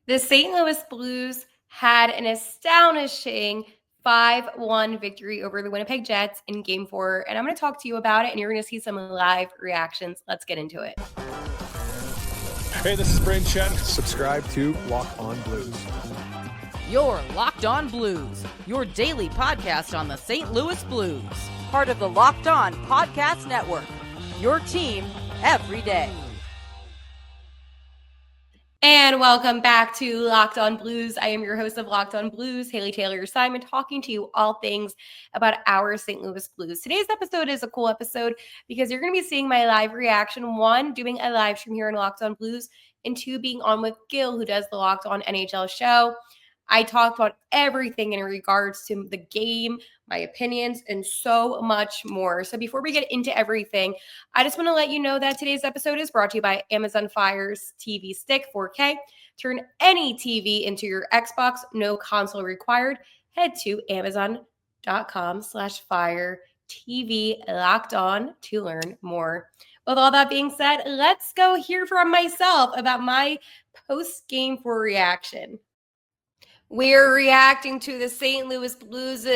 The St. Louis Blues had an astonishing 5-1 victory over the Winnipeg Jets in Game 4, and I'm going to talk to you about it, and you're going to see some live reactions. Let's get into it. Hey, this is Brayden Chen. Subscribe to Locked On Blues. You're Locked On Blues, your daily podcast on the St. Louis Blues. Part of the Locked On Podcast Network, your team every day. And welcome back to Locked On Blues. I am your host of Locked On Blues, Haley Taylor-Simon, talking to you all things about our St. Louis Blues. Today's episode is a cool episode because you're going to be seeing my live reaction. One, doing a live stream here in Locked On Blues, and two, being on with Gil, who does the Locked On NHL show. I talked about everything in regards to the game, my opinions, and so much more. So before we get into everything, I just want to let you know that today's episode is brought to you by Amazon Fire's TV Stick 4K. Turn any TV into your Xbox, no console required. Head to amazon.com/Fire TV Locked On to learn more. With all that being said, let's go hear from myself about my post-game for reaction. We're reacting to the St. Louis Blues'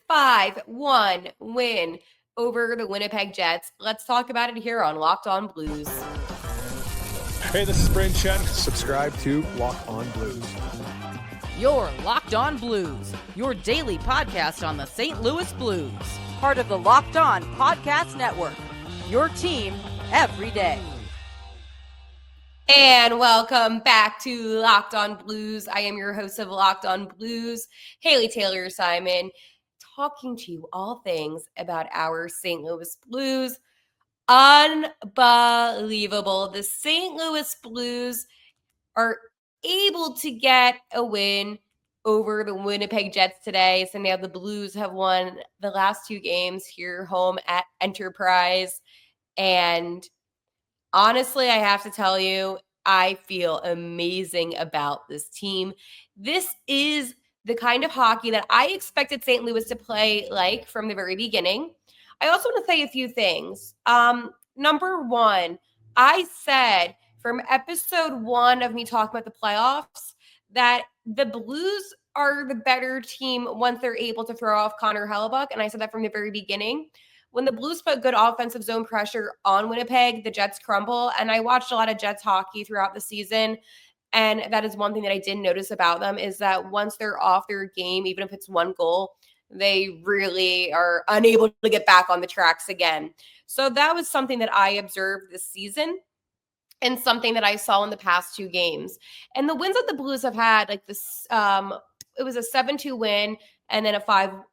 5-1 win over the Winnipeg Jets. Let's talk about it here on Locked On Blues. Hey, this is Brayden Chen. Subscribe to Locked On Blues. You're Locked On Blues, your daily podcast on the St. Louis Blues. Part of the Locked On Podcast Network, your team every day. And welcome back to Locked On Blues. I am your host of Locked On Blues, Haley Taylor-Simon, talking to you all things about our St. Louis Blues. Unbelievable. The St. Louis Blues are able to get a win over the Winnipeg Jets today. So now the Blues have won the last two games here home at Enterprise. And honestly, I have to tell you, I feel amazing about this team. This is the kind of hockey that I expected St. Louis to play like from the very beginning. I also want to say a few things. Number one, I said from episode 1 of me talking about the playoffs that the Blues are the better team once they're able to throw off Connor Hellebuyck, and I said that from the very beginning. When the Blues put good offensive zone pressure on Winnipeg, the Jets crumble. And I watched a lot of Jets hockey throughout the season. And that is one thing that I did notice about them is that once they're off their game, even if it's one goal, they really are unable to get back on the tracks again. So that was something that I observed this season and something that I saw in the past two games. And the wins that the Blues have had, like this, it was a 7-2 win and then a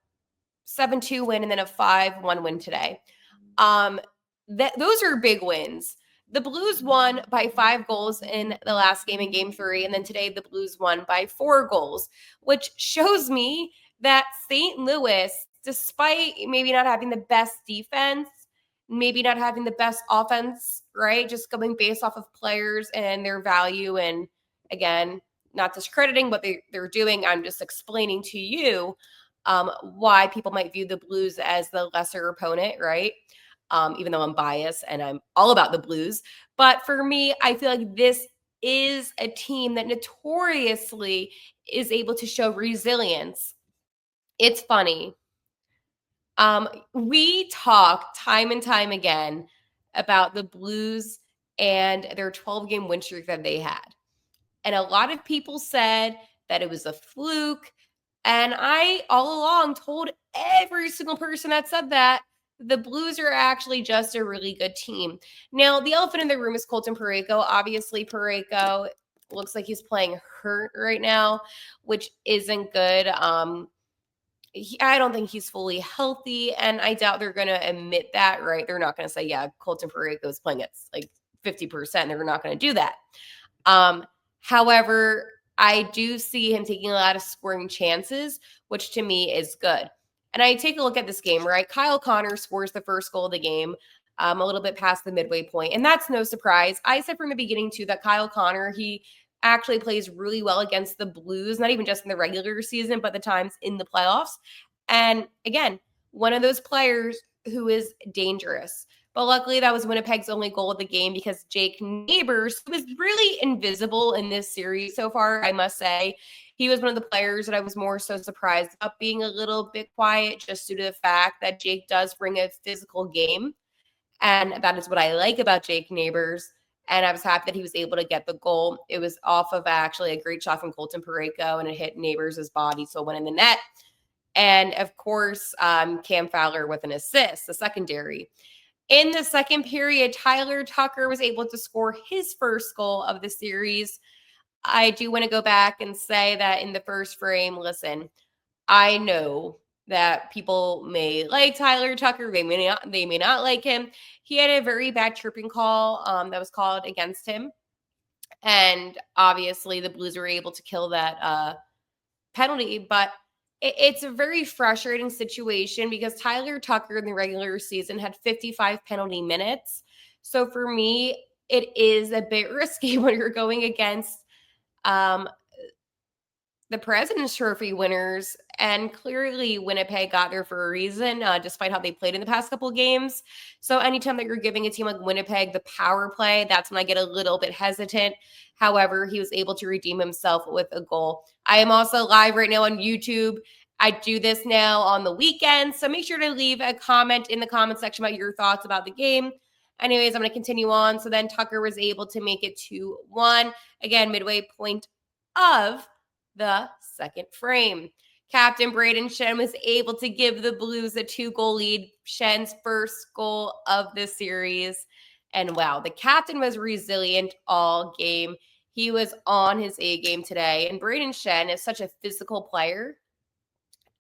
7-2 win and then a 5-1 win today. Those are big wins. The Blues won by 5 goals in the last game in Game 3, and then today the Blues won by 4 goals, which shows me that St. Louis, despite maybe not having the best defense, maybe not having the best offense, right, just going based off of players and their value, and again, not discrediting what they're doing, I'm just explaining to you why people might view the Blues as the lesser opponent, right? Even though I'm biased and I'm all about the Blues. But for me, I feel like this is a team that notoriously is able to show resilience. It's funny. We talk time and time again about the Blues and their 12-game win streak that they had. And a lot of people said that it was a fluke. And I, all along, told every single person that said that the Blues are actually just a really good team. Now, the elephant in the room is Colton Parayko. Obviously, Parayko looks like he's playing hurt right now, which isn't good. I don't think he's fully healthy, and I doubt they're going to admit that, right? They're not going to say, yeah, Colton Parayko is playing at like 50%. They're not going to do that. However, I do see him taking a lot of scoring chances, which to me is good. And I take a look at this game, right? Kyle Connor scores the first goal of the game a little bit past the midway point, and that's no surprise. I said from the beginning, too, that Kyle Connor, he actually plays really well against the Blues, not even just in the regular season, but the times in the playoffs. And again, one of those players who is dangerous. But luckily, that was Winnipeg's only goal of the game because Jake Neighbors, who was really invisible in this series so far, I must say, he was one of the players that I was more so surprised about being a little bit quiet just due to the fact that Jake does bring a physical game. And that is what I like about Jake Neighbors. And I was happy that he was able to get the goal. It was off of actually a great shot from Colton Parayko, and it hit Neighbors' body, so it went in the net. And of course, Cam Fowler with an assist, the secondary. In the second period, Tyler Tucker was able to score his first goal of the series. I do want to go back and say that in the first frame, listen, I know that people may like Tyler Tucker. They may not like him. He had a very bad tripping call that was called against him. And obviously the Blues were able to kill that penalty. But it's a very frustrating situation because Tyler Tucker in the regular season had 55 penalty minutes. So for me, it is a bit risky when you're going against the President's Trophy winners, and clearly Winnipeg got there for a reason, despite how they played in the past couple of games. So anytime that you're giving a team like Winnipeg the power play, that's when I get a little bit hesitant. However, he was able to redeem himself with a goal. I am also live right now on YouTube. I do this now on the weekends, so make sure to leave a comment in the comment section about your thoughts about the game. Anyways, I'm going to continue on. So then Tucker was able to make it 2-1. Again, midway point of the second frame. Captain Braden Shen was able to give the Blues a 2-goal lead, Shen's first goal of the series. And wow, the captain was resilient all game. He was on his A game today. And Braden Shen is such a physical player.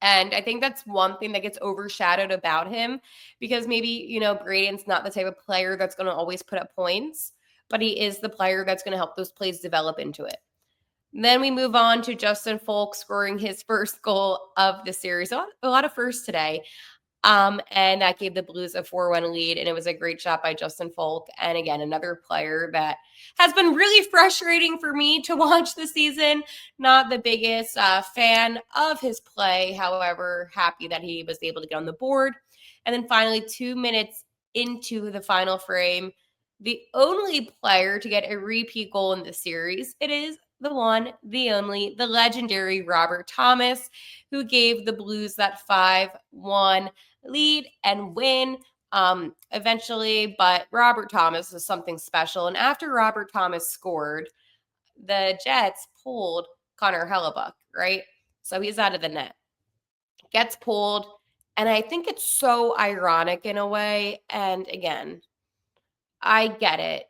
And I think that's one thing that gets overshadowed about him because maybe, Braden's not the type of player that's going to always put up points, but he is the player that's going to help those plays develop into it. Then we move on to Justin Folk scoring his first goal of the series. A lot of firsts today. And that gave the Blues a 4-1 lead, and it was a great shot by Justin Folk. And again, another player that has been really frustrating for me to watch this season. Not the biggest fan of his play, however, happy that he was able to get on the board. And then finally, 2 minutes into the final frame, the only player to get a repeat goal in the series, it is the one, the only, the legendary Robert Thomas, who gave the Blues that 5-1 lead and win eventually. But Robert Thomas is something special. And after Robert Thomas scored, the Jets pulled Connor Hellebuck, right? So he's out of the net. Gets pulled. And I think it's so ironic in a way. And again, I get it.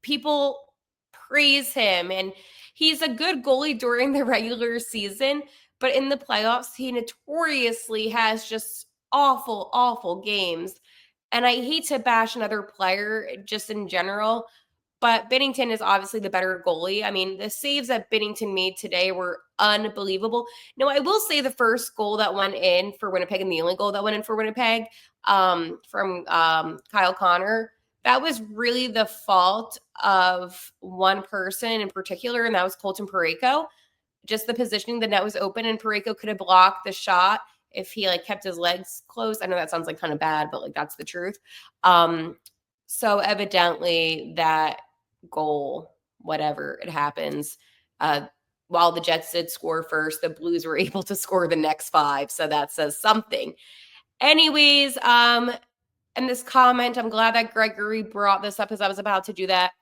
People praise him, and he's a good goalie during the regular season, but in the playoffs, he notoriously has just awful games. And I hate to bash another player just in general, but Binnington is obviously the better goalie. I mean, the saves that Binnington made today were unbelievable. Now, I will say the first goal that went in for Winnipeg and the only goal that went in for Winnipeg from Kyle Connor, that was really the fault of one person in particular, and that was Colton Parayko. Just the positioning, the net was open, and Parayko could have blocked the shot if he kept his legs closed. I know that sounds kind of bad, but that's the truth. So evidently that goal, whatever it happens, while the Jets did score first, the Blues were able to score the next 5. So that says something. Anyways, and this comment, I'm glad that Gregory brought this up because I was about to do that.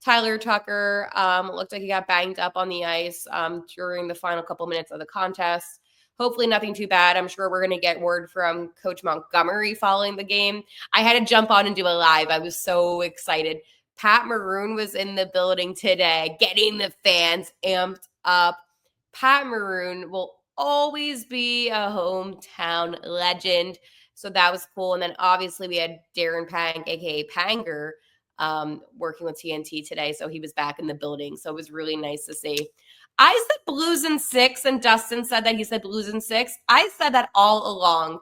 Tyler Tucker looked like he got banged up on the ice during the final couple minutes of the contest. Hopefully nothing too bad. I'm sure we're going to get word from Coach Montgomery following the game. I had to jump on and do a live. I was so excited. Pat Maroon was in the building today, getting the fans amped up. Pat Maroon will always be a hometown legend. So that was cool. And then obviously we had Darren Pang, a.k.a. Panger, working with TNT today. So he was back in the building. So it was really nice to see. I said Blues in 6, and Dustin said that he said Blues in 6. I said that all along.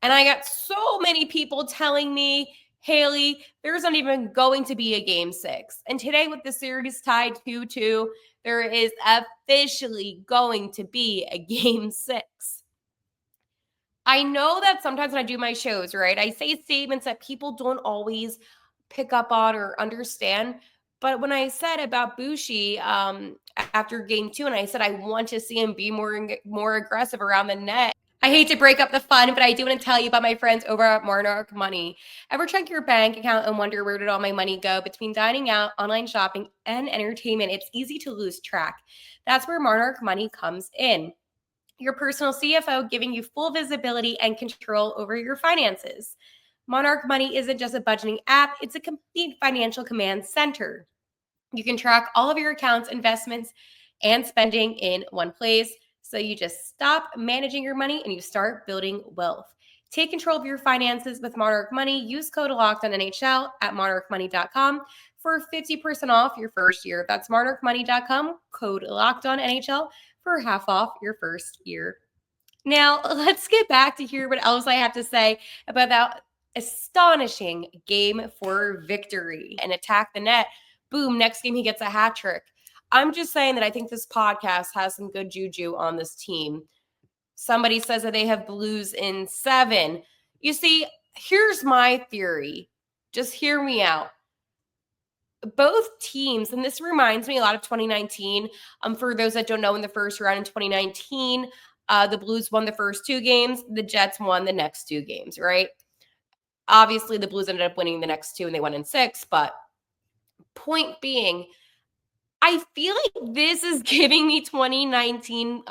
And I got so many people telling me, Haley, there's not even going to be a game 6. And today with the series tied 2-2, there is officially going to be a game 6. I know that sometimes when I do my shows, right, I say statements that people don't always pick up on or understand. But when I said about Bushi after game 2, and I said I want to see him be more aggressive around the net, I hate to break up the fun, but I do want to tell you about my friends over at Monarch Money. Ever check your bank account and wonder where did all my money go? Between dining out, online shopping, and entertainment, it's easy to lose track. That's where Monarch Money comes in. Your personal CFO giving you full visibility and control over your finances. Monarch Money isn't just a budgeting app, it's a complete financial command center. You can track all of your accounts, investments, and spending in one place. So you just stop managing your money and you start building wealth. Take control of your finances with Monarch Money. Use code LOCKEDONNHL at monarchmoney.com for 50% off your first year. That's monarchmoney.com, code LOCKEDONNHL for half off your first year. Now, let's get back to hear what else I have to say about that astonishing game for victory and attack the net. Boom, next game he gets a hat trick. I'm just saying that I think this podcast has some good juju on this team. Somebody says that they have Blues in 7. You see, here's my theory. Just hear me out. Both teams, and this reminds me a lot of 2019. For those that don't know, in the first round in 2019, the Blues won the first 2 games. The Jets won the next 2 games, right? Obviously, the Blues ended up winning the next 2 and they won in 6. But point being, I feel like this is giving me 2019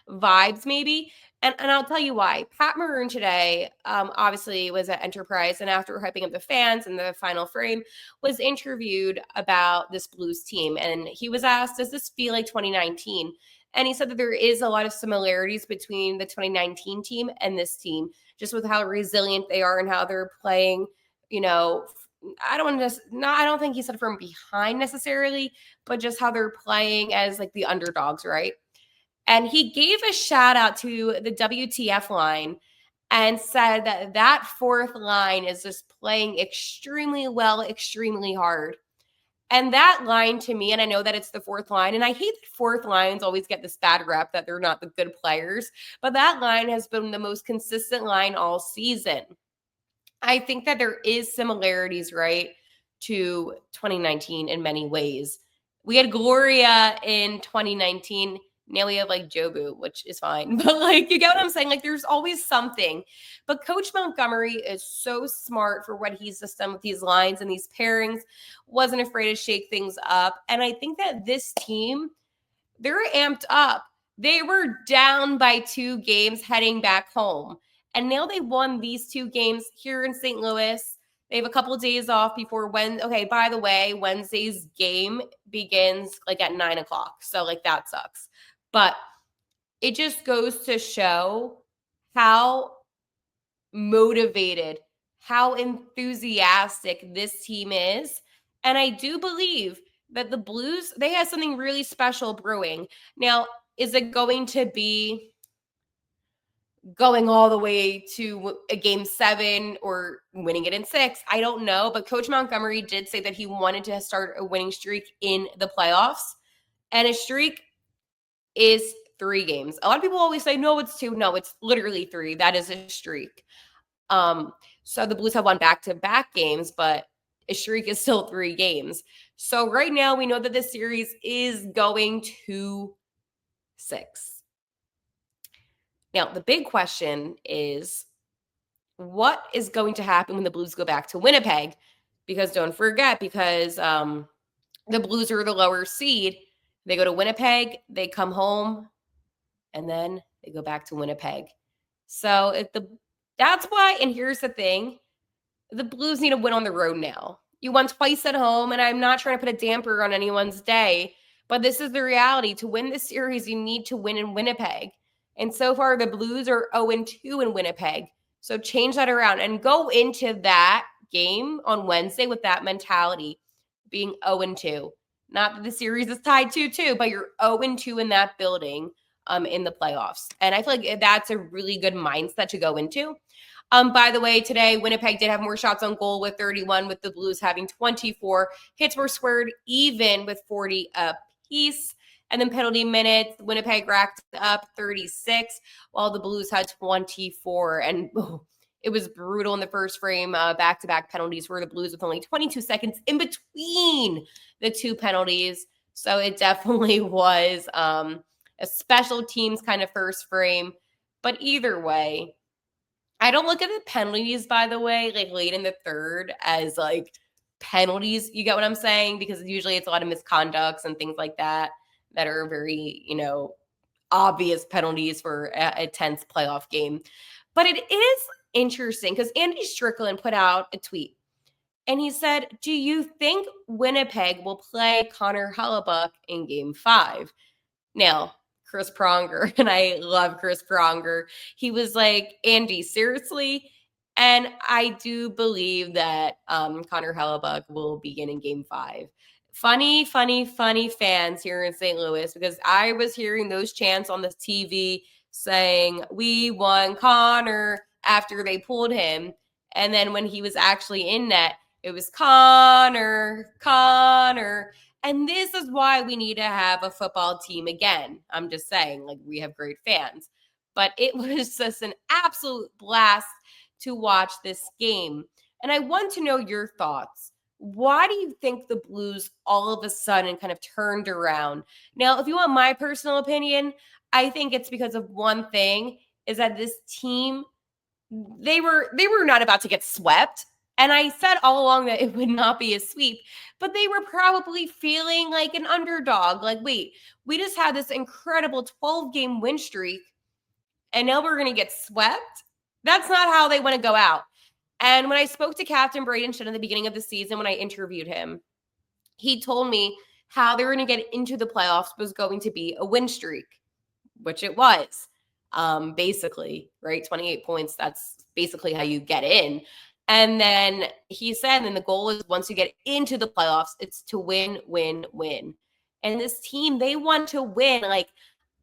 vibes maybe. And I'll tell you why. Pat Maroon today obviously was at Enterprise, and after hyping up the fans in the final frame, was interviewed about this Blues team. And he was asked, does this feel like 2019? And he said that there is a lot of similarities between the 2019 team and this team, just with how resilient they are and how they're playing, I don't think he said from behind necessarily, but just how they're playing as like the underdogs, right? And he gave a shout out to the WTF line and said that fourth line is just playing extremely well, extremely hard. And that line to me, and I know that it's the fourth line, and I hate that fourth lines always get this bad rep that they're not the good players, but that line has been the most consistent line all season. I think that there is similarities, right, to 2019 in many ways. We had Gloria in 2019. Now we have like Jobu, which is fine. But you get what I'm saying? There's always something. But Coach Montgomery is so smart for what he's just done with these lines and these pairings. Wasn't afraid to shake things up. And I think that this team, they're amped up. They were down by 2 games heading back home. And now they won these 2 games here in St. Louis. They have a couple of days off before Wednesday. Okay, by the way, Wednesday's game begins at 9 o'clock. So that sucks. But it just goes to show how motivated, how enthusiastic this team is. And I do believe that the Blues, they have something really special brewing. Now, is it going to be going all the way to a game 7 or winning it in 6? I don't know. But Coach Montgomery did say that he wanted to start a winning streak in the playoffs. And a streak is 3 games. A lot of people always say, no, it's 2. No, it's literally 3. That is a streak. So the Blues have won back-to-back games, but a streak is still 3 games. So right now we know that this series is going to 6. Now, the big question is, what is going to happen when the Blues go back to Winnipeg? Because don't forget, the Blues are the lower seed. They go to Winnipeg, they come home, and then they go back to Winnipeg. So that's why, and here's the thing, the Blues need to win on the road now. You won twice at home, and I'm not trying to put a damper on anyone's day, but this is the reality. To win this series, you need to win in Winnipeg. And so far, the Blues are 0-2 in Winnipeg. So change that around and go into that game on Wednesday with that mentality, being 0-2. Not that the series is tied 2-2, but you're 0-2 in that building in the playoffs. And I feel like that's a really good mindset to go into. By the way, today, Winnipeg did have more shots on goal with 31, with the Blues having 24. Hits were squared even with 40 apiece. apiece. And then penalty minutes, Winnipeg racked up 36, while the Blues had 24. And it was brutal in the first frame, back-to-back penalties for the Blues with only 22 seconds in between the two penalties. So it definitely was a special teams kind of first frame. But either way, I don't look at the penalties, by the way, like late in the third as like penalties. You get what I'm saying? Because usually it's a lot of misconducts and things like that are very, obvious penalties for a tense playoff game. But it is interesting because Andy Strickland put out a tweet and he said, do you think Winnipeg will play Connor Hellebuyck in game 5? Now, Chris Pronger, and I love Chris Pronger, he was like, Andy, seriously? And I do believe that Connor Hellebuyck will begin in game 5. Funny fans here in St. Louis, because I was hearing those chants on the TV saying, we won Connor, after they pulled him. And then when he was actually in net, it was Connor. And this is why we need to have a football team again. I'm just saying, like, we have great fans. But it was just an absolute blast to watch this game. And I want to know your thoughts. Why do you think the Blues all of a sudden kind of turned around? Now, if you want my personal opinion, I think it's because of one thing, is that this team, they were not about to get swept. And I said all along that it would not be a sweep, but they were probably feeling like an underdog. Like, wait, we just had this incredible 12-game win streak, and now we're going to get swept? That's not how they want to go out. And when I spoke to Captain Braden Shen at the beginning of the season, when I interviewed him, he told me how they were going to get into the playoffs was going to be a win streak, which it was, basically, right? 28 points, that's basically how you get in. And then he said, and the goal is once you get into the playoffs, it's to win. And this team, they want to win. Like,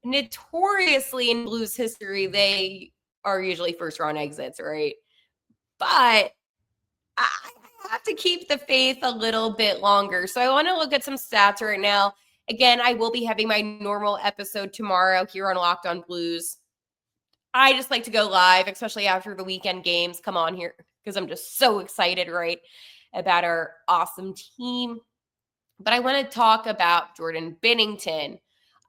notoriously in Blues history, they are usually first-round exits, right? But I have to keep the faith a little bit longer. So I want to look at some stats right now. Again, I will be having my normal episode tomorrow here on Locked On Blues. I just like to go live, especially after the weekend games come on here, because I'm just so excited, right, about our awesome team. But I want to talk about Jordan Binnington.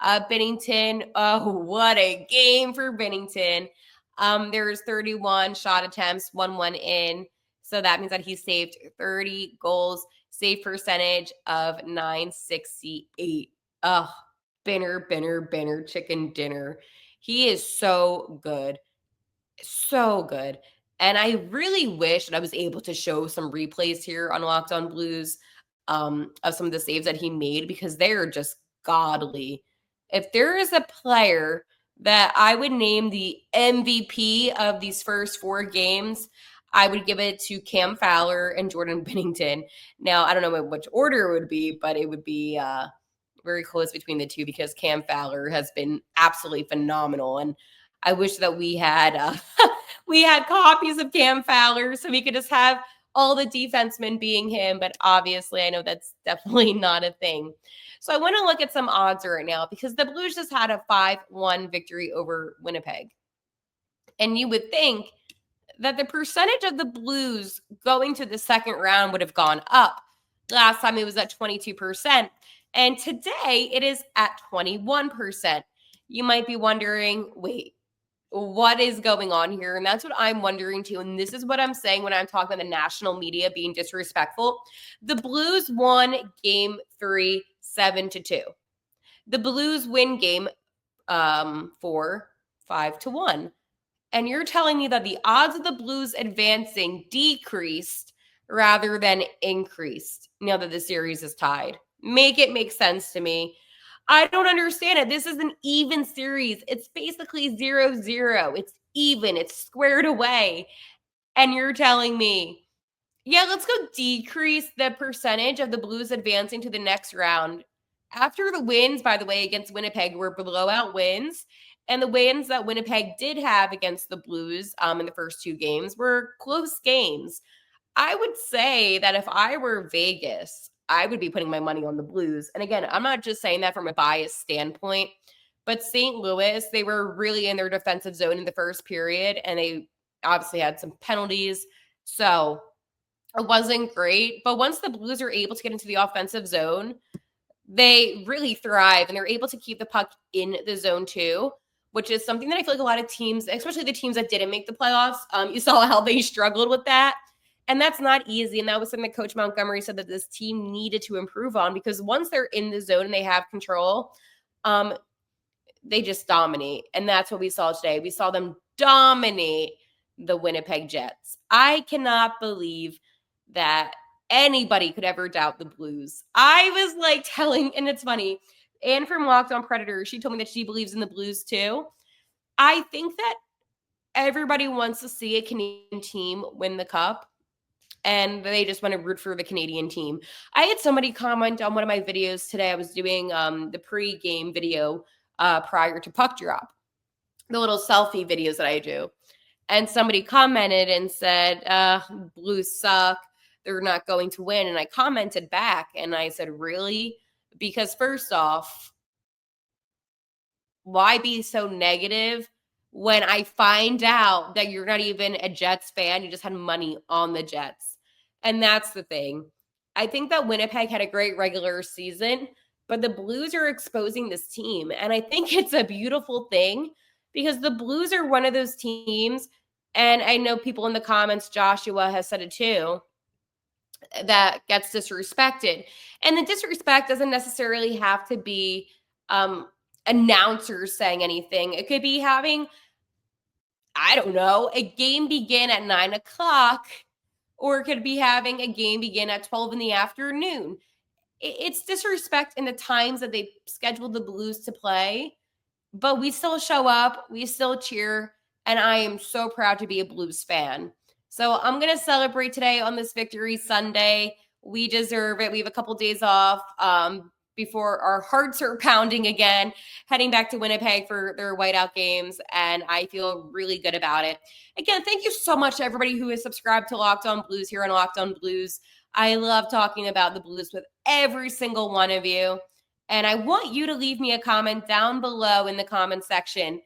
Binnington, oh, what a game for Binnington. There's 31 shot attempts, 1-1 in. So that means that he saved 30 goals, save percentage of .968. Oh, Binner, chicken dinner. He is so good. So good. And I really wish that I was able to show some replays here on Locked On Blues of some of the saves that he made, because they are just godly. If there is a player that I would name the MVP of these first 4 games, I would give it to Cam Fowler and Jordan Binnington. Now, I don't know which order it would be, but it would be very close between the two, because Cam Fowler has been absolutely phenomenal. And I wish that we had we had copies of Cam Fowler so we could just have all the defensemen being him. But obviously, I know that's definitely not a thing. So I want to look at some odds right now, because the Blues just had a 5-1 victory over Winnipeg. And you would think that the percentage of the Blues going to the second round would have gone up. Last time it was at 22%. And today it is at 21%. You might be wondering, wait, what is going on here? And that's what I'm wondering too. And this is what I'm saying when I'm talking about the national media being disrespectful. The Blues won game 3, 7-2. The Blues win game 4, 5-1. And you're telling me that the odds of the Blues advancing decreased rather than increased now that the series is tied. Make it make sense to me. I don't understand it. This is an even series. It's basically 0-0. It's even. It's squared away. And you're telling me, yeah, let's go decrease the percentage of the Blues advancing to the next round. After the wins, by the way, against Winnipeg were blowout wins. And the wins that Winnipeg did have against the Blues in the first 2 games were close games. I would say that if I were Vegas, I would be putting my money on the Blues. And again, I'm not just saying that from a biased standpoint, but St. Louis, they were really in their defensive zone in the first period, and they obviously had some penalties. So it wasn't great. But once the Blues are able to get into the offensive zone, they really thrive, and they're able to keep the puck in the zone too, which is something that I feel like a lot of teams, especially the teams that didn't make the playoffs, you saw how they struggled with that. And that's not easy. And that was something that Coach Montgomery said that this team needed to improve on, because once they're in the zone and they have control, they just dominate. And that's what we saw today. We saw them dominate the Winnipeg Jets. I cannot believe that anybody could ever doubt the Blues. I was like telling, and it's funny, Anne from Locked On Predator, she told me that she believes in the Blues too. I think that everybody wants to see a Canadian team win the cup, and they just want to root for the Canadian team. I had somebody comment on one of my videos today. I was doing the pre-game video prior to puck drop, the little selfie videos that I do. And somebody commented and said, Blues suck. They're not going to win. And I commented back and I said, really? Because first off, why be so negative when I find out that you're not even a Jets fan? You just had money on the Jets. And that's the thing. I think that Winnipeg had a great regular season, but the Blues are exposing this team. And I think it's a beautiful thing, because the Blues are one of those teams, and I know people in the comments, Joshua has said it too, that gets disrespected. And the disrespect doesn't necessarily have to be announcers saying anything. It could be having, I don't know, a game begin at 9:00, or it could be having a game begin at 12 in the afternoon. It's disrespect in the times that they scheduled the Blues to play, but we still show up, we still cheer, and I am so proud to be a Blues fan. So I'm going to celebrate today on this Victory Sunday. We deserve it. We have a couple days off before our hearts are pounding again, heading back to Winnipeg for their whiteout games, and I feel really good about it. Again, thank you so much to everybody who has subscribed to Locked On Blues here on Locked On Blues. I love talking about the Blues with every single one of you, and I want you to leave me a comment down below in the comment section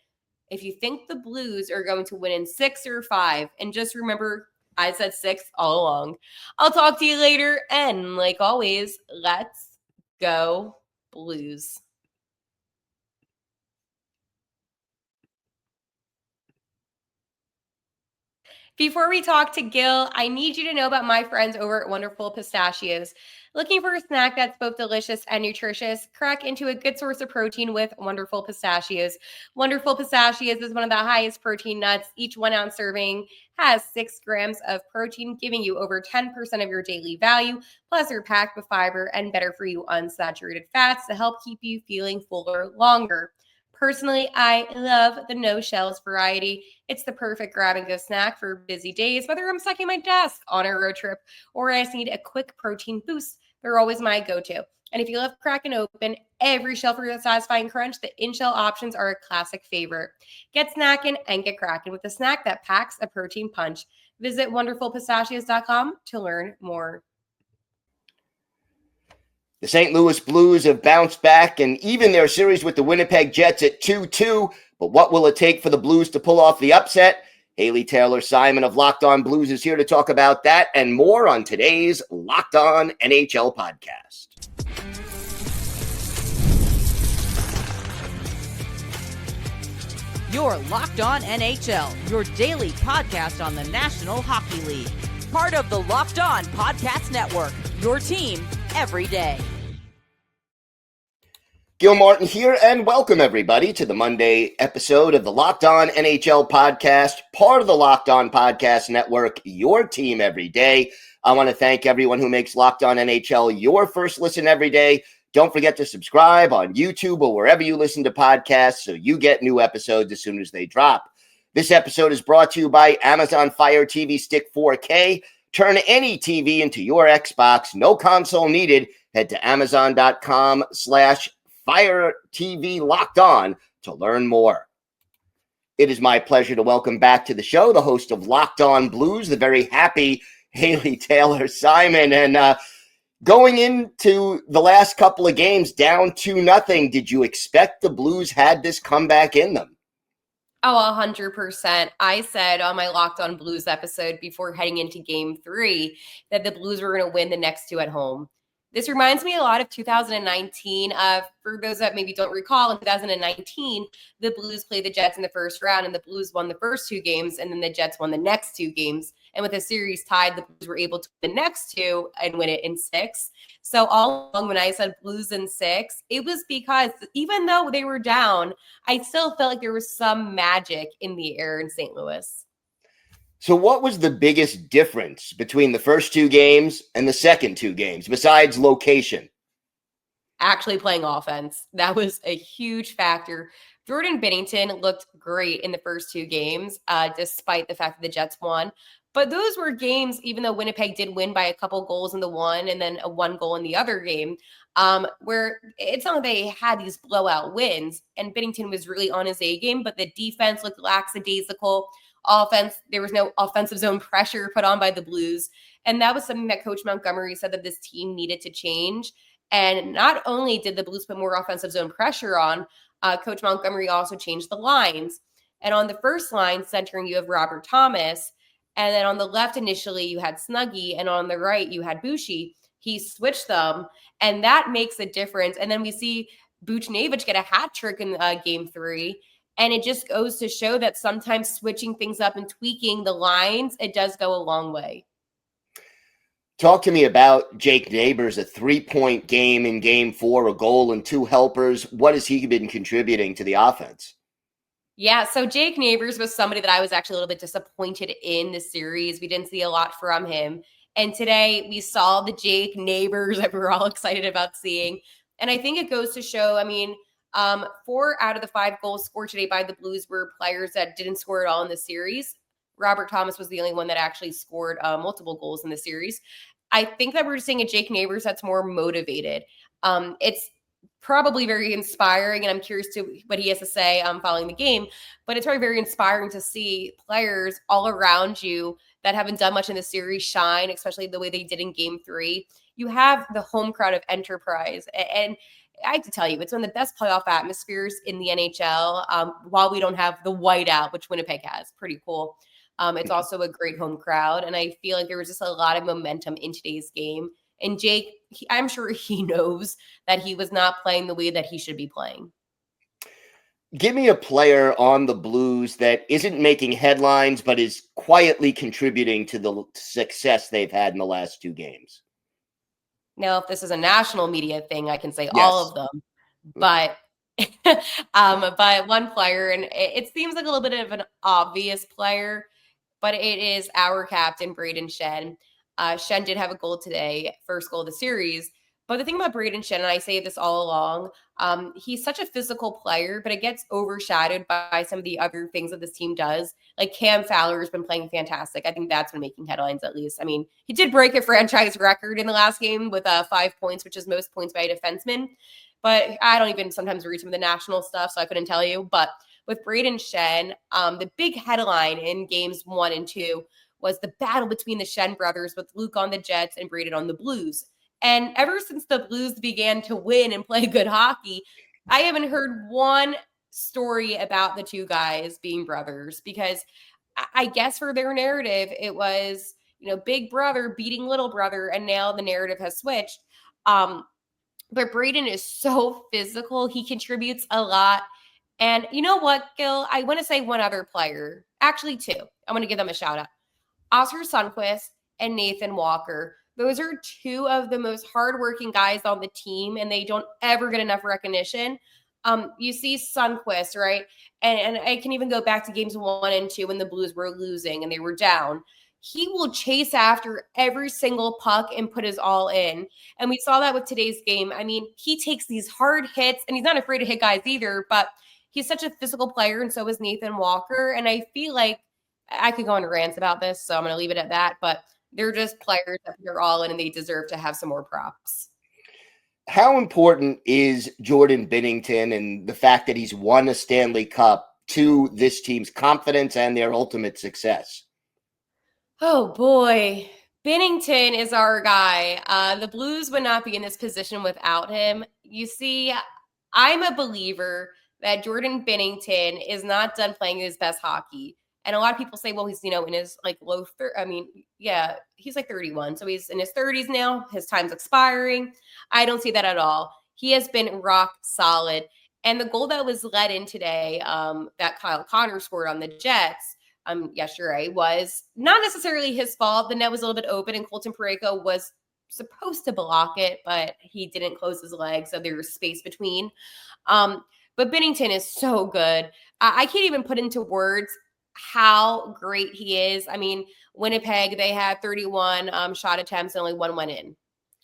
if you think the Blues are going to win in 6 or 5. And just remember, I said 6 all along. I'll talk to you later. And like always, let's go Blues. Before we talk to Gil, I need you to know about my friends over at Wonderful Pistachios. Looking for a snack that's both delicious and nutritious? Crack into a good source of protein with Wonderful Pistachios. Wonderful Pistachios is one of the highest protein nuts. Each 1 ounce serving has 6 grams of protein, giving you over 10% of your daily value. Plus, they're packed with fiber and better for you unsaturated fats to help keep you feeling fuller longer. Personally, I love the no shells variety. It's the perfect grab and go snack for busy days, whether I'm stuck in my desk on a road trip or I just need a quick protein boost. They're always my go-to. And if you love cracking open every shell for a satisfying crunch, the in-shell options are a classic favorite. Get snackin' and get crackin' with a snack that packs a protein punch. Visit wonderfulpistachios.com to learn more. The St. Louis Blues have bounced back and even their series with the Winnipeg Jets at 2-2. But what will it take for the Blues to pull off the upset? Haley Taylor-Simon of Locked On Blues is here to talk about that and more on today's Locked On NHL podcast. You're Locked On NHL, your daily podcast on the National Hockey League. Part of the Locked On Podcast Network, your team every day. Gil Martin here, and welcome everybody to the Monday episode of the Locked On NHL podcast, part of the Locked On Podcast Network, your team every day. I want to thank everyone who makes Locked On NHL your first listen every day. Don't forget to subscribe on YouTube or wherever you listen to podcasts so you get new episodes as soon as they drop. This episode is brought to you by Amazon Fire TV Stick 4K. Turn any TV into your Xbox. No console needed. Head to Amazon.com/Fire TV Locked On to learn more. It is my pleasure to welcome back to the show the host of Locked On Blues, the very happy Haley Taylor-Simon. And Going into the last couple of games down 2-0, did you expect the Blues had this comeback in them? Oh, 100%. I said on my Locked On Blues episode before heading into game 3 that the Blues were going to win the next 2 at home. This reminds me a lot of 2019. For those that maybe don't recall, in 2019, the Blues played the Jets in the first round, and the Blues won the first 2 games, and then the Jets won the next 2 games. And with the series tied, the Blues were able to win the next 2 and win it in 6. So all along when I said Blues in 6, it was because even though they were down, I still felt like there was some magic in the air in St. Louis. So what was the biggest difference between the first 2 games and the second 2 games, besides location? Actually playing offense. That was a huge factor. Jordan Binnington looked great in the first 2 games, despite the fact that the Jets won. But those were games, even though Winnipeg did win by a couple goals in the one and then a 1 goal in the other game, where it's not like they had these blowout wins. And Binnington was really on his A game, but the defense looked lackadaisical. Offense, there was no offensive zone pressure put on by the Blues. And that was something that Coach Montgomery said that this team needed to change. And not only did the Blues put more offensive zone pressure on, Coach Montgomery also changed the lines. And on the first line, centering, you have Robert Thomas. And then on the left, initially, you had Snuggie. And on the right, you had Bushi. He switched them, and that makes a difference. And then we see Buchnevich get a hat trick in game 3. And it just goes to show that sometimes switching things up and tweaking the lines, it does go a long way. Talk to me about Jake Neighbors, a 3-point game in game 4, a goal and 2 helpers. What has he been contributing to the offense? Yeah, so Jake Neighbors was somebody that I was actually a little bit disappointed in the series. We didn't see a lot from him. And today we saw the Jake Neighbors that we were all excited about seeing. And I think it goes to show, 4 out of the 5 goals scored today by the Blues were players that didn't score at all in the series. Robert Thomas was the only one that actually scored multiple goals in the series. I think that we're seeing a Jake Neighbors that's more motivated. It's probably very inspiring, and I'm curious to what he has to say following the game, but it's very inspiring to see players all around you that haven't done much in the series shine, especially the way they did in game 3. You have the home crowd of Enterprise, and I have to tell you, it's one of the best playoff atmospheres in the NHL, while we don't have the whiteout, which Winnipeg has. Pretty cool. It's also a great home crowd, and I feel like there was just a lot of momentum in today's game. And Jake, I'm sure he knows that he was not playing the way that he should be playing. Give me a player on the Blues that isn't making headlines, but is quietly contributing to the success they've had in the last 2 games. Now, if this is a national media thing, I can say Yes. all of them, but but one player, and it seems like a little bit of an obvious player, but it is our captain, Brayden Schenn. Schenn did have a goal today, first goal of the series. But the thing about Brayden Schenn, and I say this all along, he's such a physical player, but it gets overshadowed by some of the other things that this team does. Like Cam Fowler has been playing fantastic. I think that's been making headlines at least. I mean, he did break a franchise record in the last game with 5 points, which is most points by a defenseman. But I don't even sometimes read some of the national stuff, so I couldn't tell you. But with Brayden Schenn, the big headline in games 1 and 2 was the battle between the Schenn brothers with Luke on the Jets and Brayden on the Blues. And ever since the Blues began to win and play good hockey, I haven't heard one story about the 2 guys being brothers, because I guess for their narrative, it was, big brother beating little brother, and now the narrative has switched. But Brayden is so physical. He contributes a lot. And you know what, Gil? I want to say one other player, actually 2. I want to give them a shout out. Oscar Sundqvist and Nathan Walker. Those are 2 of the most hardworking guys on the team, and they don't ever get enough recognition. You see Sundqvist, right? And I can even go back to games 1 and 2 when the Blues were losing and they were down. He will chase after every single puck and put his all in. And we saw that with today's game. I mean, he takes these hard hits, and he's not afraid to hit guys either, but he's such a physical player, and so is Nathan Walker. And I feel like I could go on rants about this, so I'm going to leave it at that. But they're just players that they're all in, and they deserve to have some more props. How important is Jordan Binnington and the fact that he's won a Stanley Cup to this team's confidence and their ultimate success? Oh, boy. Binnington is our guy. The Blues would not be in this position without him. You see, I'm a believer that Jordan Binnington is not done playing his best hockey. And a lot of people say, well, he's, in his low he's like 31. So he's in his 30s now. His time's expiring. I don't see that at all. He has been rock solid. And the goal that was let in today, that Kyle Connor scored on the Jets, yesterday, was not necessarily his fault. The net was a little bit open and Colton Parayko was supposed to block it, but he didn't close his leg. So there was space between. But Binnington is so good. I can't even put into words how great he is. I mean, Winnipeg, they had 31 shot attempts and only one went in.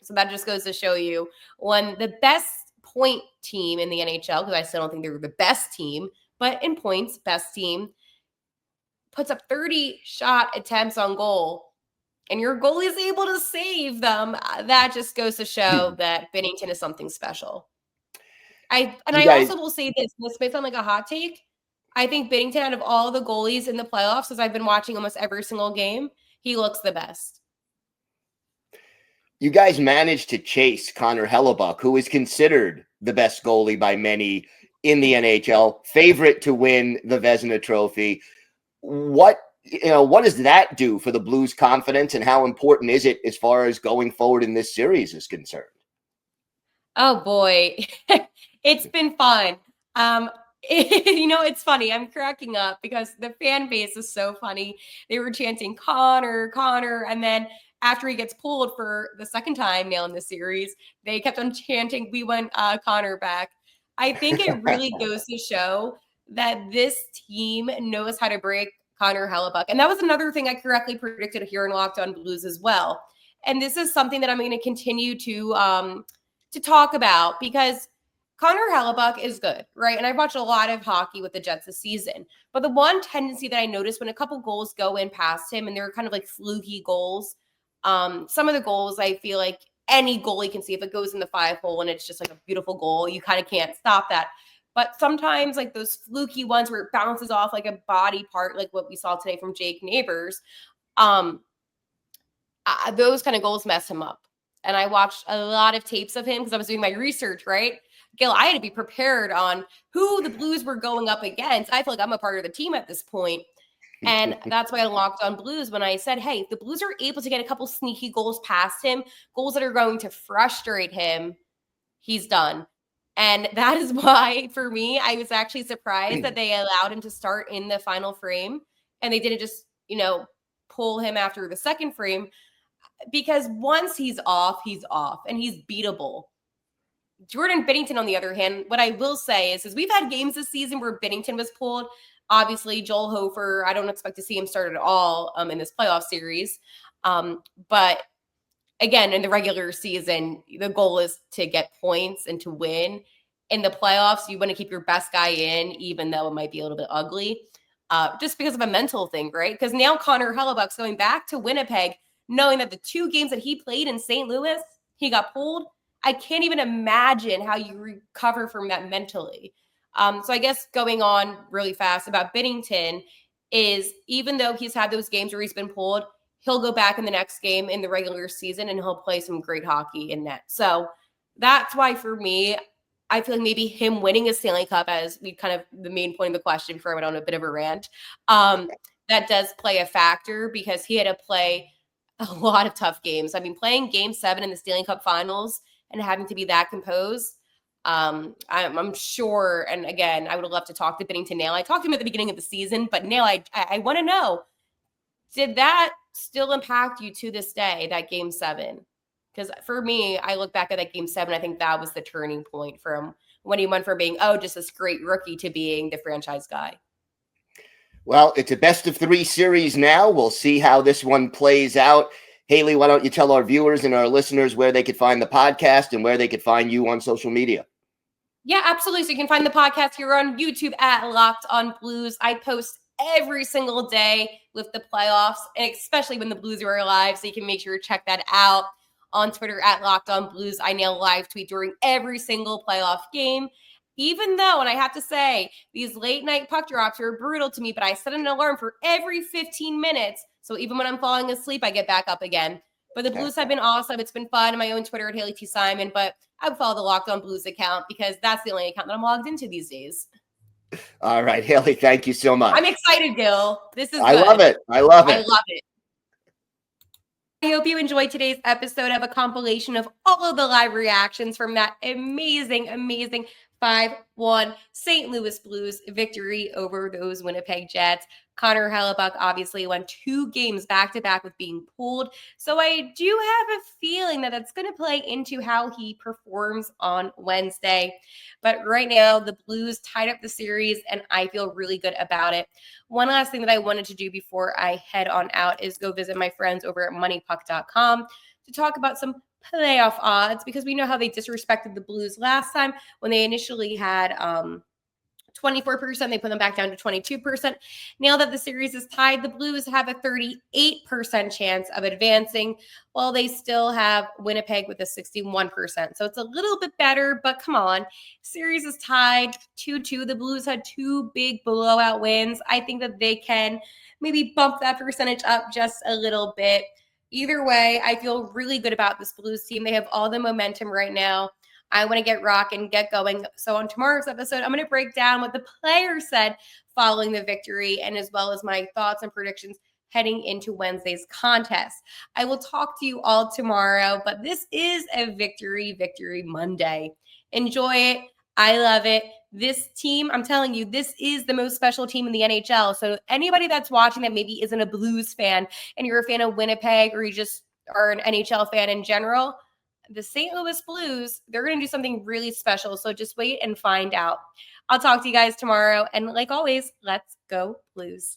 So that just goes to show you when the best point team in the NHL, because I still don't think they were the best team, but in points, best team, puts up 30 shot attempts on goal, and your goalie is able to save them. That just goes to show that Binnington is something special. I also will say this may sound like a hot take. I think Binnington, out of all the goalies in the playoffs, as I've been watching almost every single game, he looks the best. You guys managed to chase Connor Hellebuyck, who is considered the best goalie by many in the NHL, favorite to win the Vezina Trophy. What does that do for the Blues' confidence, and how important is it as far as going forward in this series is concerned? Oh boy, it's been fun. It's funny. I'm cracking up because the fan base is so funny. They were chanting Connor, and then after he gets pulled for the second time now in the series, they kept on chanting, we want Connor back. I think it really goes to show that this team knows how to break Connor Hellebuyck. And that was another thing I correctly predicted here in Locked On Blues as well. And this is something that I'm going to continue to talk about, because Connor Hellebuyck is good, right? And I've watched a lot of hockey with the Jets this season. But the one tendency that I noticed when a couple goals go in past him, and they're kind of like fluky goals, some of the goals I feel like any goalie can see if it goes in the 5-hole and it's just like a beautiful goal, you kind of can't stop that. But sometimes like those fluky ones where it bounces off like a body part, like what we saw today from Jake Neighbors, those kind of goals mess him up. And I watched a lot of tapes of him because I was doing my research, right? Gil, I had to be prepared on who the Blues were going up against. I feel like I'm a part of the team at this point. And that's why I Locked On Blues when I said, hey, if the Blues are able to get a couple sneaky goals past him, goals that are going to frustrate him, he's done. And that is why, for me, I was actually surprised that they allowed him to start in the final frame and they didn't just, pull him after the second frame, because once he's off and he's beatable. Jordan Binnington, on the other hand, what I will say is we've had games this season where Binnington was pulled. Obviously, Joel Hofer, I don't expect to see him start at all in this playoff series. But again, in the regular season, the goal is to get points and to win. In the playoffs, you want to keep your best guy in, even though it might be a little bit ugly, just because of a mental thing, right? Because now Connor Hellebuyck's going back to Winnipeg, knowing that the 2 games that he played in St. Louis, he got pulled. I can't even imagine how you recover from that mentally. So I guess going on really fast about Binnington is, even though he's had those games where he's been pulled, he'll go back in the next game in the regular season and he'll play some great hockey in net. So that's why for me, I feel like maybe him winning a Stanley Cup, as we kind of the main point of the question before I went on a bit of a rant, that does play a factor, because he had to play a lot of tough games. I mean, playing Game 7 in the Stanley Cup Finals and having to be that composed, I'm sure. And again, I would love to talk to Binnington now. I talked to him at the beginning of the season, but now I want to know, did that still impact you to this day, that Game 7? Because for me, I look back at that Game 7, I think that was the turning point for him, when he went from being, just this great rookie, to being the franchise guy. Well, it's a best-of-3 series now. We'll see how this one plays out. Haley, why don't you tell our viewers and our listeners where they could find the podcast and where they could find you on social media? Yeah, absolutely. So you can find the podcast here on YouTube at Locked On Blues. I post every single day with the playoffs, and especially when the Blues are alive. So you can make sure to check that out. On Twitter at Locked On Blues, I now live tweet during every single playoff game. Even though, and I have to say, these late night puck drops are brutal to me, but I set an alarm for every 15 minutes. So even when I'm falling asleep, I get back up again. But the Blues have been awesome. It's been fun. My own Twitter at Haley T. Simon, but I would follow the Locked On Blues account because that's the only account that I'm logged into these days. All right, Haley, thank you so much. I'm excited, Gil. This is I good. love it. I love it. I love it. I hope you enjoyed today's episode of a compilation of all of the live reactions from that amazing 5-1 St. Louis Blues victory over those Winnipeg Jets. Connor Hellebuck obviously won 2 games back-to-back with being pulled. So I do have a feeling that that's going to play into how he performs on Wednesday. But right now, the Blues tied up the series, and I feel really good about it. One last thing that I wanted to do before I head on out is go visit my friends over at moneypuck.com to talk about some playoff odds, because we know how they disrespected the Blues last time when they initially had 24%. They put them back down to 22%. Now that the series is tied, the Blues have a 38% chance of advancing, while they still have Winnipeg with a 61%. So it's a little bit better, but come on. Series is tied 2-2. The Blues had 2 big blowout wins. I think that they can maybe bump that percentage up just a little bit. Either way, I feel really good about this Blues team. They have all the momentum right now. I want to get rocking, get going. So on tomorrow's episode, I'm going to break down what the players said following the victory, and as well as my thoughts and predictions heading into Wednesday's contest. I will talk to you all tomorrow, but this is a Victory Monday. Enjoy it. I love it. This team, I'm telling you, this is the most special team in the NHL. So anybody that's watching that maybe isn't a Blues fan and you're a fan of Winnipeg, or you just are an NHL fan in general, the St. Louis Blues, they're going to do something really special. So just wait and find out. I'll talk to you guys tomorrow. And like always, let's go Blues.